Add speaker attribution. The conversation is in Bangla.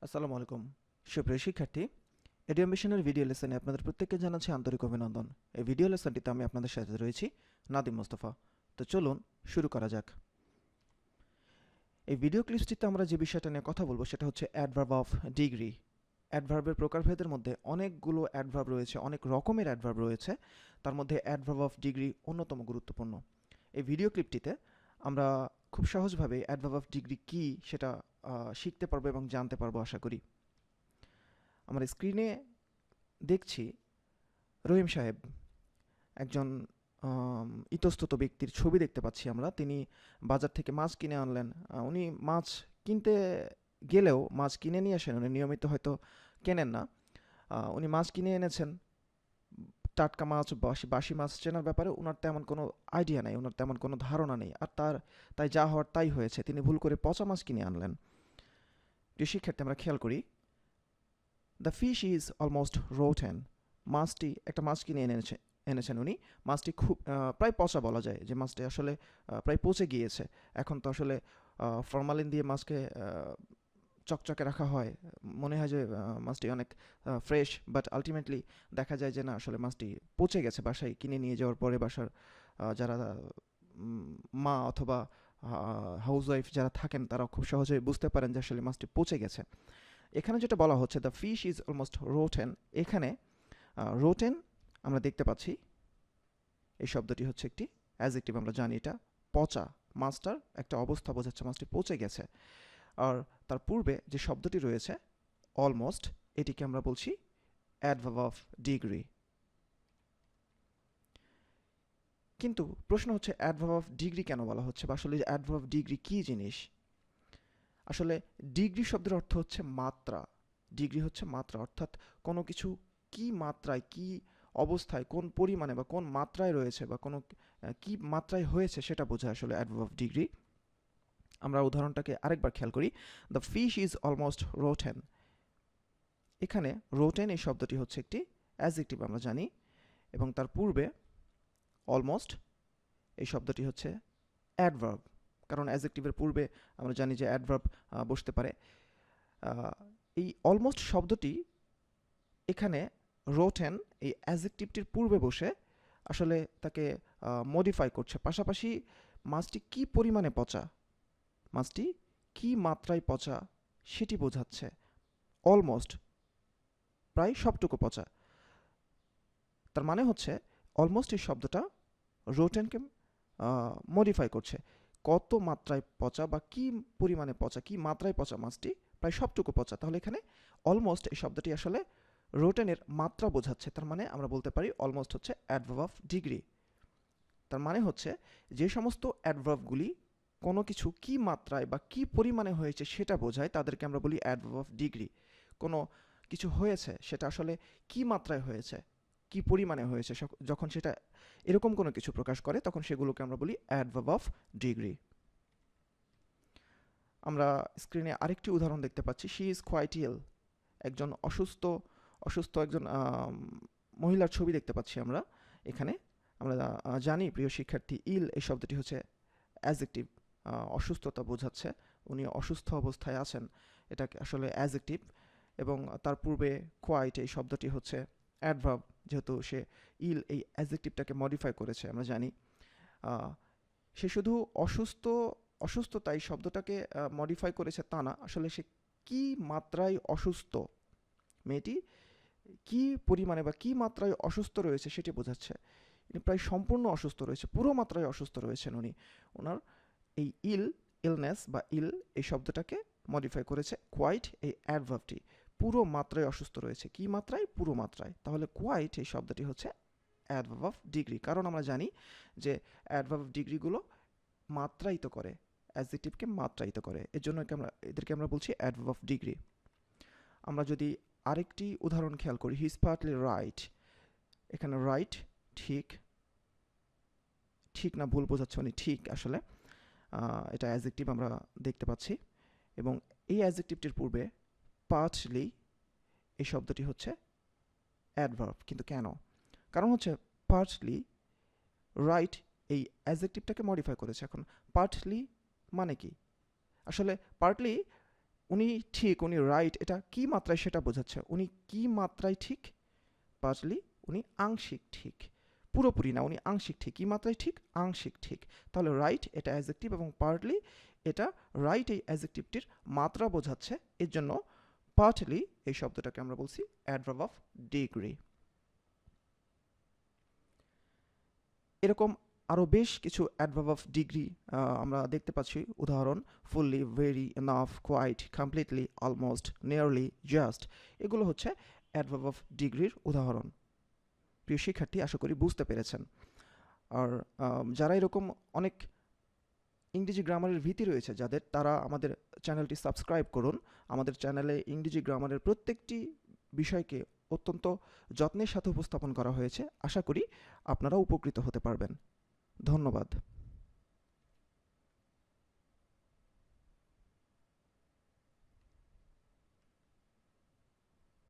Speaker 1: আসসালামু আলাইকুম সুপ্রিয় শিক্ষার্থী, এডুকেশনের ভিডিও লেসনে আপনাদের প্রত্যেককে জানাচ্ছি আন্তরিক অভিনন্দন। এই ভিডিও লেসনটিতে আমি আপনাদের সাথে রয়েছি নাদিম মোস্তফা। তো চলুন শুরু করা যাক। এই ভিডিও ক্লিপসটিতে আমরা যে বিষয়টা নিয়ে কথা বলবো সেটা হচ্ছে অ্যাডভার্ব অফ ডিগ্রি। অ্যাডভার্বের প্রকারভেদের মধ্যে অনেকগুলো অ্যাডভার্ব রয়েছে, অনেক রকমের অ্যাডভার্ব রয়েছে, তার মধ্যে অ্যাডভার্ব অফ ডিগ্রি অন্যতম গুরুত্বপূর্ণ। এই ভিডিও ক্লিপটিতে আমরা খুব সহজভাবে অ্যাডভার্ব অফ ডিগ্রি কী সেটা শিখতে পারবো এবং জানতে পারবো আশা করি। আমরা স্ক্রিনে দেখছি রহিম সাহেব, একজন ইতস্তত ব্যক্তির ছবি দেখতে পাচ্ছি আমরা। তিনি বাজার থেকে মাছ কিনে আনলেন। উনি মাছ কিনতে গেলেও মাছ কিনে নিয়ে আসেন, উনি নিয়মিত হয়তো কেনেন না। উনি মাছ কিনে এনেছেন, টাটকা মাছ বাসি বাসি মাছ চেনার ব্যাপারে ওনার তেমন কোনো আইডিয়া নেই, ওনার তেমন কোনো ধারণা নেই, আর তাই যা হওয়ার তাই হয়েছে, তিনি ভুল করে পচা মাছ কিনে আনলেন। প্রিয় শিক্ষার্থী, আমরা খেয়াল করি, the fish is almost rotten. একটা মাছ কিনে এনেছেন উনি। মাছটি খুব প্রায় পচা বলা যায়, যে মাছটি আসলে প্রায় পচে গিয়েছে। এখন তো আসলে ফরমালিন দিয়ে মাছকে চকচকে রাখা হয়, মনে হয় যে মাছটি অনেক ফ্রেশ, বাট আলটিমেটলি দেখা যায় যে না, আসলে মাছটি পচে গেছে। বাসায় কিনে নিয়ে যাওয়ার পরে বাসার যারা মা অথবা হাউসওয়াইফ যারা থাকেন তারা খুব সহজেই বুঝতে পারেন যে আসলে মাছটি পচে গেছে। এখানে যেটা বলা হচ্ছে, the fish is almost rotten, এখানে রোটেন আমরা দেখতে পাচ্ছি, এই শব্দটি হচ্ছে একটি অ্যাডজেক্টিভ। আমরা জানি এটা পচা, মাছটার একটা অবস্থা বোঝাচ্ছে, মাছটি পচে গেছে। আর তার পূর্বে যে শব্দটি রয়েছে অলমোস্ট, এটিকে আমরা বলছি অ্যাডভার্ব অফ ডিগ্রি। কিন্তু প্রশ্ন হচ্ছে অ্যাডভার্ব অফ ডিগ্রি কেন বলা হচ্ছে, বা আসলে অ্যাডভার্ব অফ ডিগ্রি কী জিনিস। আসলে ডিগ্রি শব্দের অর্থ হচ্ছে মাত্রা। ডিগ্রি হচ্ছে মাত্রা, অর্থাৎ কোনো কিছু কি মাত্রায়, কি অবস্থায়, কোন পরিমাণে বা কোন মাত্রায় রয়েছে, বা কোনো কি মাত্রায় হয়েছে সেটা বোঝায় আসলে অ্যাডভার্ব অফ ডিগ্রি। আমরা উদাহরণটাকে আরেকবার খেয়াল করি, the fish is almost rotten. এখানে রোটেন এই শব্দটি হচ্ছে একটি অ্যাডজেক্টিভ আমরা জানি, এবং তার পূর্বে অলমোস্ট এই শব্দটি হচ্ছে অ্যাডভার্ব, কারণ অ্যাডজেক্টিভের পূর্বে আমরা জানি যে অ্যাডভার্ব বসতে পারে। এই অলমোস্ট শব্দটি এখানে রোটেন এই অ্যাডজেক্টিভটির পূর্বে বসে আসলে তাকে মডিফাই করছে। পাশাপাশি মাছটি কি পরিমাণে পচা, মাছটি কি মাত্রায় পচা সেটি বোঝাচ্ছে। অলমোস্ট প্রায় সবটুকু পচা, তার মানে হচ্ছে অলমোস্ট এই শব্দটা রোটেনকে মডিফাই করছে। কত মাত্রায় পচা বা কি পরিমাণে পচা, কি মাত্রায় পচা মাছটি, প্রায় সবটুকু পচা। তাহলে এখানে অলমোস্ট এই শব্দটি আসলে রোটেনের মাত্রা বোঝাচ্ছে। তার মানে আমরা বলতে পারি অলমোস্ট হচ্ছে অ্যাডভার্ব অফ ডিগ্রি। তার মানে হচ্ছে যে সমস্ত অ্যাডভার্বগুলি কোনো কিছু কি মাত্রায় বা কি পরিমাণে হয়েছে সেটা বোঝায়, তাদেরকে আমরা বলি অ্যাডভার্ব অফ ডিগ্রি। কোনো কিছু হয়েছে সেটা আসলে কি মাত্রায় হয়েছে, কি পরিমাণে হয়েছে, যখন সেটা এরকম কোনো কিছু প্রকাশ করে তখন সেগুলোকে আমরা বলি অ্যাডভার্ব অফ ডিগ্রি। আমরা স্ক্রিনে আরেকটি উদাহরণ দেখতে পাচ্ছি, শি ইজ কোয়াইট ইল। একজন অসুস্থ একজন মহিলার ছবি দেখতে পাচ্ছি আমরা এখানে। আমরা জানি প্রিয় শিক্ষার্থী, ইল এই শব্দটি হচ্ছে অ্যাডজেক্টিভ, অসুস্থতা বোঝাচ্ছে। উনি অসুস্থ অবস্থায় আছেন, এটা আসলে অ্যাডজেক্টিভ। এবং তার পূর্বে কোয়াইট এই শব্দটি হচ্ছে অ্যাডভার্ব, যেহেতু সে ইল এই অ্যাডজেক্টিভটাকে মডিফাই করেছে আমরা জানি। সে শুধু অসুস্থতা এই শব্দটাকে মডিফাই করেছে তা না, আসলে সে কি মাত্রায় অসুস্থ, মেয়েটি কি পরিমাণে বা কি মাত্রায় অসুস্থ রয়েছে সেটি বোঝাচ্ছে। উনি প্রায় সম্পূর্ণ অসুস্থ রয়েছে, পুরো মাত্রায় অসুস্থ রয়েছেন উনি। ওনার এই ইলনেস বা এই শব্দটাকে মডিফাই করেছে কোয়াইট এই অ্যাডভার্বটি। পুরো মাত্রায় অসুস্থ রয়েছে, কি মাত্রায়, পুরো মাত্রায়। তাহলে কোয়াইট এই শব্দটি হচ্ছে অ্যাডভার্ব অফ ডিগ্রি, কারণ আমরা জানি যে অ্যাডভার্ব অফ ডিগ্রিগুলো মাত্রায়িত করে, অ্যাডজেক্টিভকে মাত্রায়িত করে, এর জন্য এদেরকে আমরা বলছি অ্যাডভার্ব অফ ডিগ্রি। আমরা যদি আরেকটি উদাহরণ খেয়াল করি, হি ইজ পার্টলি রাইট। এখানে রাইট ঠিক, ঠিক না ভুল বোঝাচ্ছে উনি ঠিক আসলে, এটা অ্যাডজেক্টিভ আমরা দেখতে পাচ্ছি। এবং এই অ্যাডজেক্টিভটির পূর্বে পার্টলি এই শব্দটি হচ্ছে অ্যাডভার্ব। কিন্তু কেন? কারণ হচ্ছে পার্টলি রাইট এই অ্যাডজেক্টিভটাকে মডিফাই করেছে। এখন পার্টলি মানে কি? আসলে পার্টলি উনি ঠিক, উনি রাইট, এটা কি মাত্রায় সেটা বোঝাচ্ছে। উনি কি মাত্রায় ঠিক? পার্টলি, উনি আংশিক ঠিক, পুরোপুরি না, উনি আংশিক ঠিক। কি মাত্রায় ঠিক? আংশিক ঠিক। তাহলে রাইট এটা অ্যাজেক্টিভ এবং পার্টলি এটা রাইট এই অ্যাজেক্টিভটির মাত্রা বোঝাচ্ছে। এর জন্য পার্টলি এই শব্দটাকে আমরা বলছি অ্যাডভার্ব অফ ডিগ্রি। এরকম আরও বেশ কিছু অ্যাডভার্ব অফ ডিগ্রি আমরা দেখতে পাচ্ছি। উদাহরণ: fully, very, enough, quite, completely, almost, nearly, just. এগুলো হচ্ছে অ্যাডভার্ব অফ ডিগ্রির উদাহরণ। প্রিয় শিক্ষার্থী, আশা করি বুঝতে পেরেছেন। আর যারা এরকম অনেক ইংরেজি গ্রামারের ভীতি রয়েছে যাদের, তারা আমাদের চ্যানেলটি সাবস্ক্রাইব করুন। আমাদের চ্যানেলে ইংরেজি গ্রামারের প্রত্যেকটি বিষয়কে অত্যন্ত যত্নের সাথে উপস্থাপন করা হয়েছে। আশা করি আপনারা উপকৃত হতে পারবেন। ধন্যবাদ।